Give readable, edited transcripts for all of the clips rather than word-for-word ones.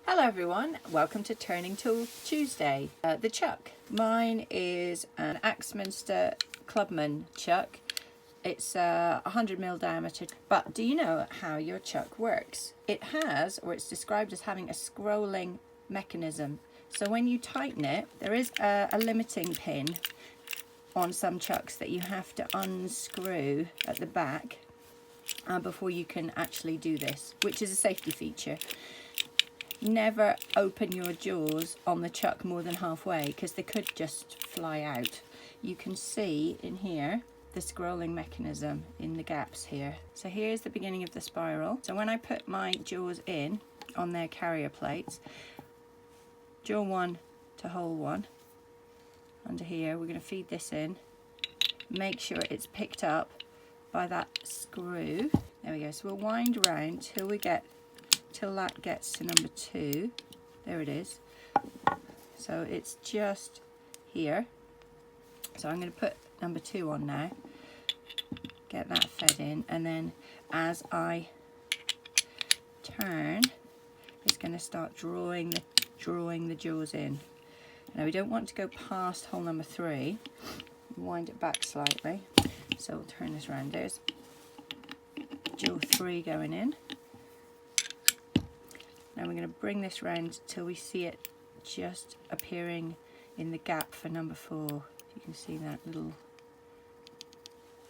Hello everyone, welcome to Turning Tool Tuesday. The chuck. Mine is an Axminster Clubman chuck. It's 100mm diameter, but do you know how your chuck works? It has, or it's described as having a scrolling mechanism. So when you tighten it, there is a limiting pin on some chucks that you have to unscrew at the back before you can actually do this, which is a safety feature. Never open your jaws on the chuck more than halfway because they could just fly out. You can see in here the scrolling mechanism in the gaps here. So here's the beginning of the spiral. So when I put my jaws in on their carrier plates, jaw 1 to hole 1 under here, we're going to feed this in. Make sure it's picked up by that screw. There we go. So we'll wind around till that gets to number 2. There it is. So it's just here. So I'm going to put number 2 on now. Get that fed in, and then as I turn, it's going to start drawing the jaws in. Now we don't want to go past hole number 3. Wind it back slightly. So we'll turn this around. There's jaw 3 going in. Now we're going to bring this round till we see it just appearing in the gap for number 4. You can see that little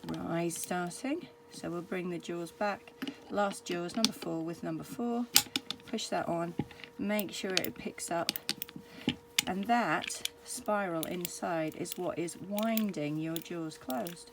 rise starting. So we'll bring the jaws back. Last jaws, number 4 with number 4. Push that on. Make sure it picks up. And that spiral inside is what is winding your jaws closed.